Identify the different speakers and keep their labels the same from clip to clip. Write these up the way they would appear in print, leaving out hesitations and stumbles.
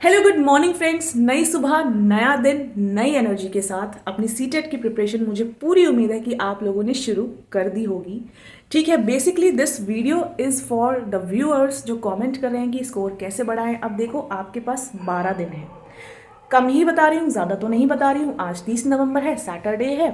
Speaker 1: Hello good morning friends. नई सुबह, नया दिन, नई एनर्जी के साथ अपनी सीटेट की प्रिपरेशन मुझे पूरी उम्मीद है कि आप लोगों ने शुरू कर दी होगी। ठीक है, basically this video is for the viewers जो कमेंट कर रहे हैं कि स्कोर कैसे बढ़ाएं। अब देखो, आपके पास 12 दिन है। कम ही बता रही हूँ, ज़्यादा तो नहीं बता रही हूँ। आज 30 नवंबर है, सैटरडे है।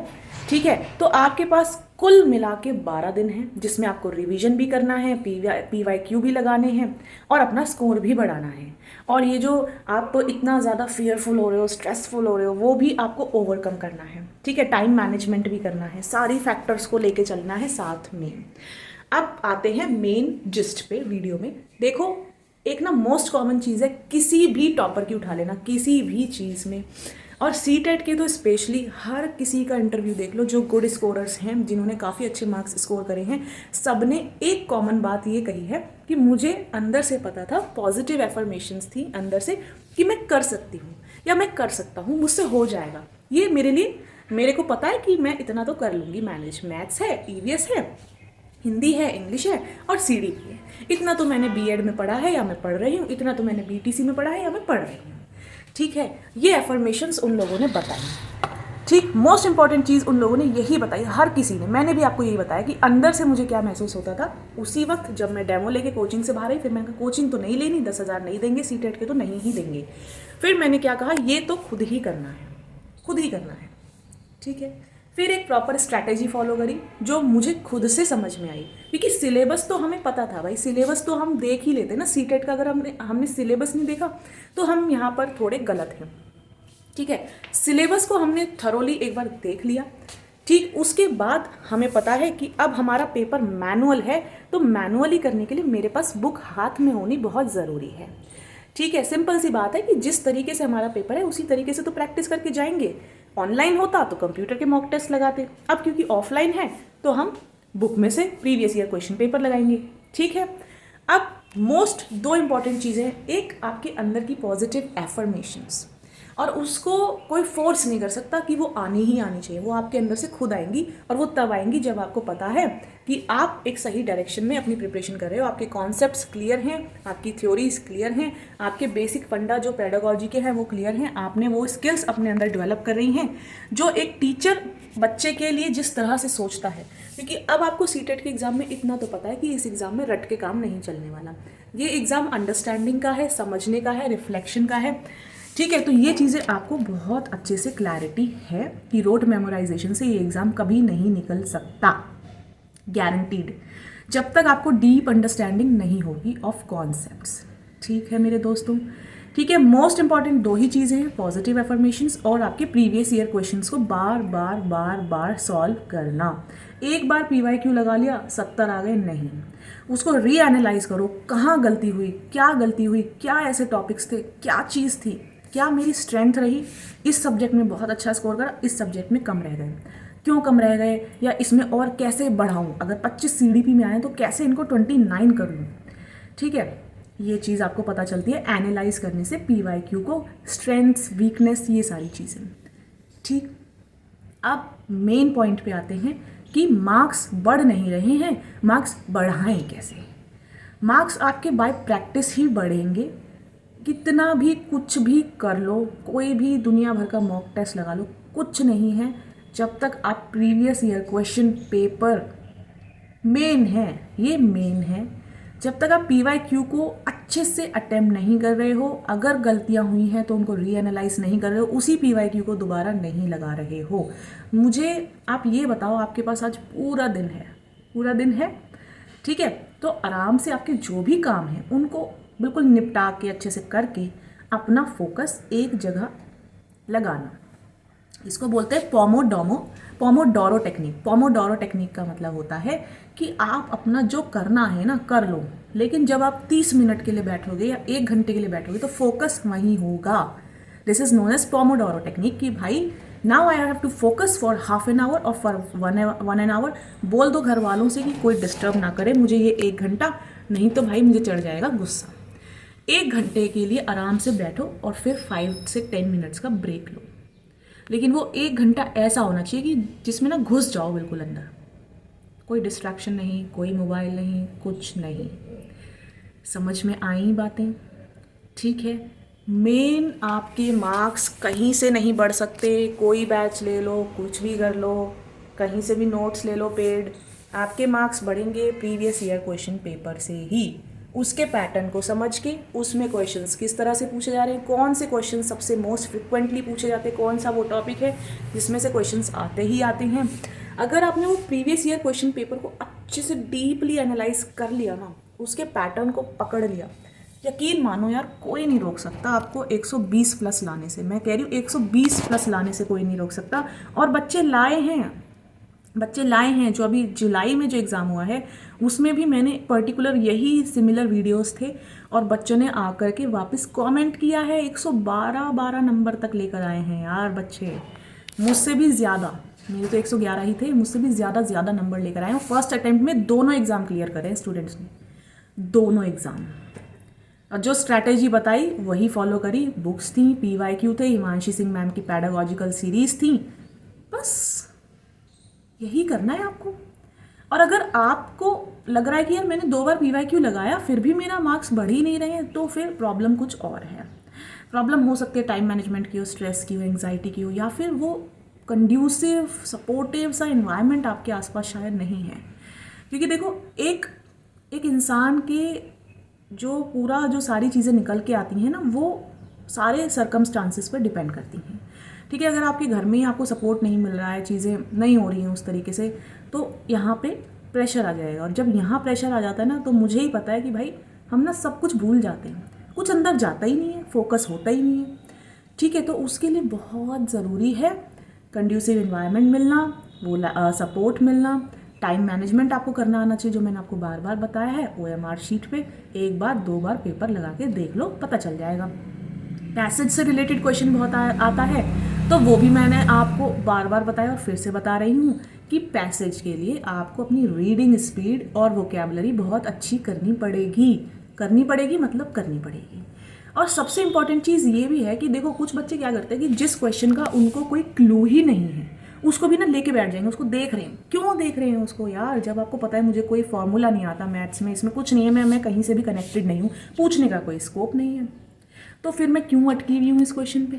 Speaker 1: ठीक है, तो आपके पास कुल मिला के 12 दिन हैं जिसमें आपको रिवीजन भी करना है, PYQ भी लगाने हैं और अपना स्कोर भी बढ़ाना है। और ये जो आप इतना ज़्यादा फियरफुल हो रहे हो, स्ट्रेसफुल हो रहे हो, वो भी आपको ओवरकम करना है। ठीक है, टाइम मैनेजमेंट भी करना है, सारी फैक्टर्स को लेके चलना है साथ में। अब आते हैं मेन जिस्ट पे वीडियो में। देखो, एक ना मोस्ट कॉमन चीज़ है, किसी भी टॉपर की उठा लेना, किसी भी चीज़ में। और सीटेट के तो स्पेशली हर किसी का इंटरव्यू देख लो, जो गुड स्कोरर्स हैं, जिन्होंने काफ़ी अच्छे मार्क्स स्कोर करे हैं, सब ने एक कॉमन बात ये कही है कि मुझे अंदर से पता था, पॉजिटिव एफर्मेशंस थी अंदर से कि मैं कर सकती हूँ या मैं कर सकता हूँ, मुझसे हो जाएगा। ये मेरे लिए, मेरे को पता है कि मैं इतना तो कर लूँगी मैनेज। मैथ्स है, EVS है, हिंदी है, इंग्लिश है और CDP है। इतना तो मैंने बीएड में पढ़ा है या मैं पढ़ रही हूँ, इतना तो मैंने BTC में पढ़ा है या मैं पढ़ रही हूँ। ठीक है, ये एफर्मेशंस उन लोगों ने बताई। ठीक, मोस्ट इंपॉर्टेंट चीज़ उन लोगों ने यही बताई, हर किसी ने। मैंने भी आपको यही बताया कि अंदर से मुझे क्या महसूस होता था उसी वक्त जब मैं डेमो लेके कोचिंग से बाहर आई। फिर मैंने कहा कोचिंग तो नहीं लेनी, 10,000 नहीं देंगे, सीटेट के तो नहीं ही देंगे। फिर मैंने क्या कहा, ये तो खुद ही करना है, खुद ही करना है। ठीक है, फिर एक प्रॉपर स्ट्रैटेजी फॉलो करी जो मुझे खुद से समझ में आई, क्योंकि सिलेबस तो हमें पता था भाई, सिलेबस तो हम देख ही लेते ना। सीटेट का अगर हमने सिलेबस नहीं देखा तो हम यहाँ पर थोड़े गलत हैं। ठीक है, सिलेबस को हमने थरोली एक बार देख लिया। ठीक, उसके बाद हमें पता है कि अब हमारा पेपर मैनुअल है, तो मैनुअली करने के लिए मेरे पास बुक हाथ में होनी बहुत ज़रूरी है। ठीक है, सिंपल सी बात है कि जिस तरीके से हमारा पेपर है उसी तरीके से तो प्रैक्टिस करके जाएंगे। ऑनलाइन होता तो कंप्यूटर के मॉक टेस्ट लगाते, अब क्योंकि ऑफलाइन है तो हम बुक में से प्रीवियस ईयर क्वेश्चन पेपर लगाएंगे। ठीक है, अब मोस्ट दो इंपॉर्टेंट चीज़ें हैं, एक आपके अंदर की पॉजिटिव एफर्मेशंस, और उसको कोई फोर्स नहीं कर सकता कि वो आनी ही आनी चाहिए, वो आपके अंदर से खुद आएंगी। और वो तब आएंगी जब आपको पता है कि आप एक सही डायरेक्शन में अपनी प्रिपरेशन कर रहे हो, आपके कॉन्सेप्ट्स क्लियर हैं, आपकी थ्योरीज क्लियर हैं, आपके बेसिक फंडा जो पेडागोजी के हैं वो क्लियर हैं, आपने वो स्किल्स अपने अंदर डेवलप कर रही हैं जो एक टीचर बच्चे के लिए जिस तरह से सोचता है। क्योंकि अब आपको सीटेट के एग्ज़ाम में इतना तो पता है कि इस एग्ज़ाम में रट के काम नहीं चलने वाला। ये एग्ज़ाम अंडरस्टैंडिंग का है, समझने का है, रिफ्लेक्शन का है। ठीक है, तो ये चीज़ें आपको बहुत अच्छे से क्लैरिटी है कि रोट मेमोराइजेशन से ये एग्ज़ाम कभी नहीं निकल सकता, गारंटीड, जब तक आपको डीप अंडरस्टैंडिंग नहीं होगी ऑफ कॉन्सेप्ट्स। ठीक है मेरे दोस्तों, ठीक है, मोस्ट इंपॉर्टेंट दो ही चीज़ें हैं, पॉजिटिव एफर्मेशंस और आपके प्रीवियस ईयर क्वेश्चंस को बार बार बार बार सॉल्व करना। एक बार PYQ लगा लिया, 70 आ गए, नहीं, उसको रीएनालाइज करो, कहाँ गलती हुई, क्या गलती हुई, क्या ऐसे टॉपिक्स थे, क्या चीज़ थी, क्या मेरी स्ट्रेंथ रही, इस सब्जेक्ट में बहुत अच्छा स्कोर करा, इस सब्जेक्ट में कम रह गए, क्यों कम रह गए, या इसमें और कैसे बढ़ाऊँ, अगर 25 CDP में आए तो कैसे इनको 29 कर लूँ। ठीक है, ये चीज़ आपको पता चलती है एनालाइज करने से, PYQ को, स्ट्रेंथ्स, वीकनेस, ये सारी चीज़ें। ठीक, अब मेन पॉइंट पे आते हैं कि मार्क्स बढ़ नहीं रहे हैं, मार्क्स बढ़ाएं कैसे। मार्क्स आपके बाय प्रैक्टिस ही बढ़ेंगे। कितना भी कुछ भी कर लो, कोई भी दुनिया भर का मॉक टेस्ट लगा लो, कुछ नहीं है जब तक आप previous year question paper, main है, ये मेन है, जब तक आप PYQ को अच्छे से अटेम्प्ट नहीं कर रहे हो, अगर गलतियां हुई हैं तो उनको रीएनालाइज नहीं कर रहे हो, उसी PYQ को दोबारा नहीं लगा रहे हो। मुझे आप ये बताओ, आपके पास आज पूरा दिन है, पूरा दिन है। ठीक है, तो आराम से आपके जो भी काम हैं उनको बिल्कुल निपटा के अच्छे से करके अपना फोकस एक जगह लगाना। इसको बोलते हैं पोमोडोरो टेक्निक। पोमोडोरो टेक्निक का मतलब होता है कि आप अपना जो करना है ना कर लो, लेकिन जब आप 30 मिनट के लिए बैठोगे या 1 घंटे के लिए बैठोगे तो फोकस वहीं होगा। This is known as Pomodoro technique कि भाई now I have to focus for half an hour और फॉर वन एन आवर। बोल दो घर वालों से कि कोई डिस्टर्ब ना करे मुझे ये 1 घंटा, नहीं तो भाई मुझे चढ़ जाएगा गुस्सा। 1 घंटे के लिए आराम से बैठो और फिर 5 से 10 मिनट्स का ब्रेक लो, लेकिन वो 1 घंटा ऐसा होना चाहिए कि जिसमें ना घुस जाओ बिल्कुल अंदर, कोई डिस्ट्रैक्शन नहीं, कोई मोबाइल नहीं, कुछ नहीं। समझ में आई बातें? ठीक है, मेन आपके मार्क्स कहीं से नहीं बढ़ सकते। कोई बैच ले लो, कुछ भी कर लो, कहीं से भी नोट्स ले लो पेड, आपके मार्क्स बढ़ेंगे प्रीवियस ईयर क्वेश्चन पेपर से ही। उसके पैटर्न को समझ के उसमें क्वेश्चंस किस तरह से पूछे जा रहे हैं, कौन से क्वेश्चन सबसे मोस्ट फ्रिक्वेंटली पूछे जाते हैं, कौन सा वो टॉपिक है जिसमें से क्वेश्चंस आते ही आते हैं। अगर आपने वो प्रीवियस ईयर क्वेश्चन पेपर को अच्छे से डीपली एनालाइज कर लिया ना, उसके पैटर्न को पकड़ लिया, यकीन मानो यार कोई नहीं रोक सकता आपको 120 प्लस लाने से। मैं कह रही हूँ 120 प्लस लाने से कोई नहीं रोक सकता। और बच्चे लाए हैं जो अभी जुलाई में जो एग्ज़ाम हुआ है उसमें भी मैंने पर्टिकुलर यही सिमिलर वीडियोस थे और बच्चों ने आकर के वापस कमेंट किया है। 112 नंबर तक लेकर आए हैं यार बच्चे, मुझसे भी ज़्यादा। मेरे तो 111 ही थे, मुझसे भी ज़्यादा नंबर लेकर आए हैं। फर्स्ट अटेम्प्ट में दोनों एग्ज़ाम क्लियर करे स्टूडेंट्स ने, दोनों एग्ज़ाम। और जो स्ट्रैटेजी बताई वही फॉलो करी। बुक्स थी, PYQ थे, हिमांशी सिंह मैम की पैडागॉजिकल सीरीज़ थी, बस यही करना है आपको। और अगर आपको लग रहा है कि यार मैंने 2 बार PYQ लगाया फिर भी मेरा मार्क्स बढ़ ही नहीं रहे हैं, तो फिर प्रॉब्लम कुछ और है। प्रॉब्लम हो सकती है टाइम मैनेजमेंट की हो, स्ट्रेस की हो, एंग्जाइटी की हो, या फिर वो कंड्यूसिव सपोर्टिव सा इन्वायरमेंट आपके आसपास शायद नहीं है। क्योंकि देखो एक इंसान के जो सारी चीज़ें निकल के आती हैं ना, वो सारे सर्कमस्टांसिस पर डिपेंड करती हैं। ठीक है, अगर आपके घर में ही आपको सपोर्ट नहीं मिल रहा है, चीज़ें नहीं हो रही हैं उस तरीके से, तो यहाँ पे प्रेशर आ जाएगा। और जब यहाँ प्रेशर आ जाता है ना, तो मुझे ही पता है कि भाई हम ना सब कुछ भूल जाते हैं, कुछ अंदर जाता ही नहीं है, फोकस होता ही नहीं है। ठीक है, तो उसके लिए बहुत ज़रूरी है कंड्यूसिव इन्वायरमेंट मिलना, वो सपोर्ट मिलना, टाइम मैनेजमेंट आपको करना आना चाहिए, जो मैंने आपको बार बार बताया है। OMR शीट पे 1 बार 2 बार पेपर लगा के देख लो, पता चल जाएगा। पैसेज से रिलेटेड क्वेश्चन बहुत आता है, तो वो भी मैंने आपको बार बार बताया और फिर से बता रही हूँ कि पैसेज के लिए आपको अपनी रीडिंग स्पीड और वोकैबुलरी बहुत अच्छी करनी पड़ेगी मतलब करनी पड़ेगी। और सबसे इम्पॉर्टेंट चीज़ ये भी है कि देखो कुछ बच्चे क्या करते हैं कि जिस क्वेश्चन का उनको कोई क्लू ही नहीं है उसको भी ना लेके बैठ जाएंगे, उसको देख रहे हैं। क्यों देख रहे हैं उसको यार, जब आपको पता है मुझे कोई फॉर्मूला नहीं आता मैथ्स में, इसमें कुछ नहीं है, मैं कहीं से भी कनेक्टेड नहीं हूँ, पूछने का कोई स्कोप नहीं है, तो फिर मैं क्यों अटकी हुई हूँ इस क्वेश्चन पे।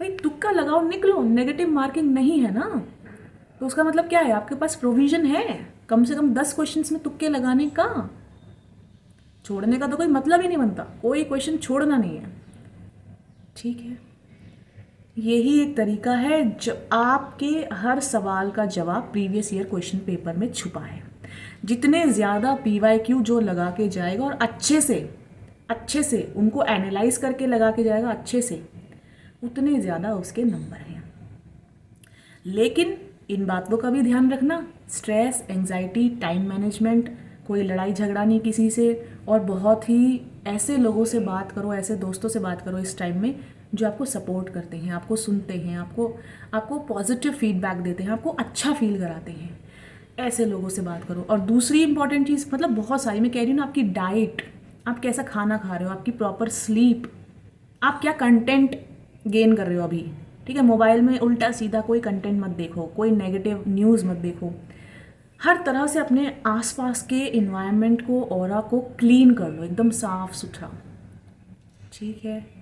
Speaker 1: भाई तुक्का लगाओ, निकलो, नेगेटिव मार्किंग नहीं है ना, तो उसका मतलब क्या है, आपके पास प्रोविजन है कम से कम 10 क्वेश्चन में तुक्के लगाने का। छोड़ने का तो कोई मतलब ही नहीं बनता, कोई क्वेश्चन छोड़ना नहीं है। ठीक है, यही एक तरीका है जो आपके हर सवाल का जवाब प्रीवियस ईयर क्वेश्चन पेपर में छुपा है। जितने ज़्यादा PYQ जो लगा के जाएगा और अच्छे से उनको एनालाइज करके लगा के जाएगा अच्छे से, उतने ज़्यादा उसके नंबर हैं। लेकिन इन बातों का भी ध्यान रखना, स्ट्रेस, एंग्जाइटी, टाइम मैनेजमेंट, कोई लड़ाई झगड़ा नहीं किसी से, और बहुत ही ऐसे लोगों से बात करो, ऐसे दोस्तों से बात करो इस टाइम में जो आपको सपोर्ट करते हैं, आपको सुनते हैं, आपको पॉजिटिव फीडबैक देते हैं, आपको अच्छा फील कराते हैं। ऐसे लोगों से बात करो। और दूसरी इंपॉर्टेंट चीज़, मतलब बहुत सारी मैं कह रही हूँ ना, आपकी डाइट, आप कैसा खाना खा रहे हो, आपकी प्रॉपर स्लीप, आप क्या कंटेंट गेन कर रहे हो अभी। ठीक है, मोबाइल में उल्टा सीधा कोई कंटेंट मत देखो, कोई नेगेटिव न्यूज़ मत देखो। हर तरह से अपने आसपास के इन्वायरमेंट को, ऑरा को क्लीन कर लो, एकदम साफ सुथरा। ठीक है,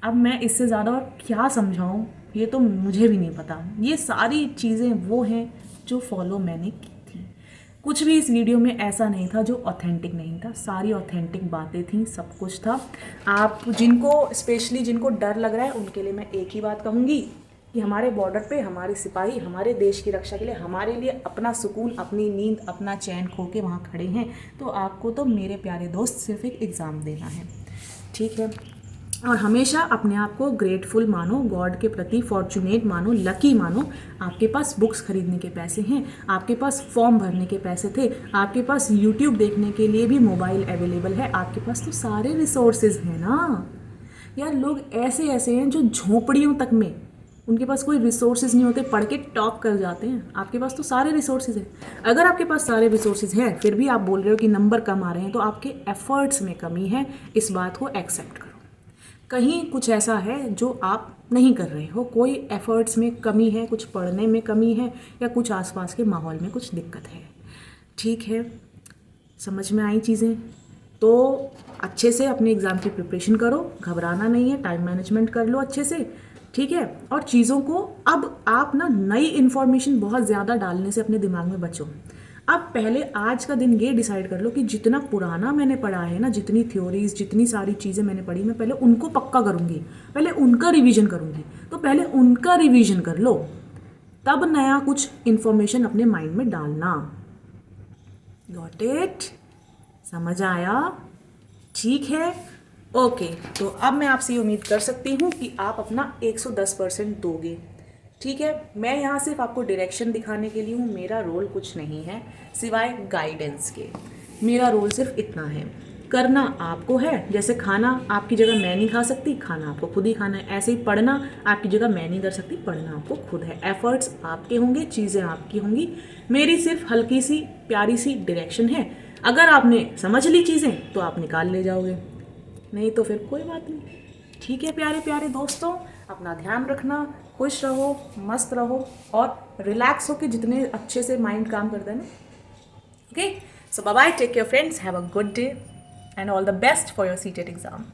Speaker 1: अब मैं इससे ज़्यादा और क्या समझाऊँ, ये तो मुझे भी नहीं पता। ये सारी चीज़ें वो हैं जो फॉलो मैंने की थी। कुछ भी इस वीडियो में ऐसा नहीं था जो ऑथेंटिक नहीं था, सारी ऑथेंटिक बातें थी, सब कुछ था। आप स्पेशली जिनको डर लग रहा है उनके लिए मैं एक ही बात कहूँगी कि हमारे बॉर्डर पे हमारे सिपाही हमारे देश की रक्षा के लिए, हमारे लिए अपना सुकून, अपनी नींद, अपना चैन खो के वहाँ खड़े हैं। तो आपको तो मेरे प्यारे दोस्त सिर्फ एक एग्ज़ाम देना है। ठीक है, और हमेशा अपने आप को ग्रेटफुल मानो, गॉड के प्रति फॉर्चुनेट मानो, लकी मानो। आपके पास बुक्स खरीदने के पैसे हैं, आपके पास फॉर्म भरने के पैसे थे, आपके पास यूट्यूब देखने के लिए भी मोबाइल अवेलेबल है, आपके पास तो सारे रिसोर्सेज हैं ना यार। लोग ऐसे हैं जो झोपड़ियों तक में उनके पास कोई रिसोर्सेज नहीं होते, पढ़ के टॉप कर जाते हैं। आपके पास तो सारे रिसोर्सेज हैं। अगर आपके पास सारे रिसोर्सेज हैं फिर भी आप बोल रहे हो कि नंबर कम आ रहे हैं, तो आपके एफर्ट्स में कमी है, इस बात को एक्सेप्ट करो। कहीं कुछ ऐसा है जो आप नहीं कर रहे हो, कोई एफर्ट्स में कमी है, कुछ पढ़ने में कमी है, या कुछ आसपास के माहौल में कुछ दिक्कत है। ठीक है, समझ में आई चीज़ें? तो अच्छे से अपने एग्ज़ाम की प्रिपरेशन करो, घबराना नहीं है, टाइम मैनेजमेंट कर लो अच्छे से, ठीक है। और चीज़ों को अब आप ना नई इन्फॉर्मेशन बहुत ज़्यादा डालने से अपने दिमाग में बचो। अब पहले आज का दिन ये डिसाइड कर लो कि जितना पुराना मैंने पढ़ा है ना, जितनी थ्योरीज, जितनी सारी चीज़ें मैंने पढ़ी, मैं पहले उनको पक्का करूँगी, पहले उनका रिवीजन करूँगी। तो पहले उनका रिवीजन कर लो, तब नया कुछ इन्फॉर्मेशन अपने माइंड में डालना। Got it? समझ आया? ठीक है, ओके। तो अब मैं आपसे ये उम्मीद कर सकती हूँ कि आप अपना 110% दोगे, ठीक है। मैं यहाँ सिर्फ आपको डायरेक्शन दिखाने के लिए हूँ, मेरा रोल कुछ नहीं है सिवाय गाइडेंस के। मेरा रोल सिर्फ इतना है, करना आपको है। जैसे खाना आपकी जगह मैं नहीं खा सकती, खाना आपको खुद ही खाना है। ऐसे ही पढ़ना आपकी जगह मैं नहीं कर सकती, पढ़ना आपको खुद है। एफर्ट्स आपके होंगे, चीज़ें आपकी होंगी, मेरी सिर्फ हल्की सी प्यारी सी डायरेक्शन है। अगर आपने समझ ली चीज़ें तो आप निकाल ले जाओगे, नहीं तो फिर कोई बात नहीं, ठीक है। प्यारे प्यारे दोस्तों, अपना ध्यान रखना, खुश रहो, मस्त रहो और रिलैक्स होकर जितने अच्छे से माइंड काम करता है ना। Okay, so bye bye, take care friends, have a good day and all the best for your CTET exam.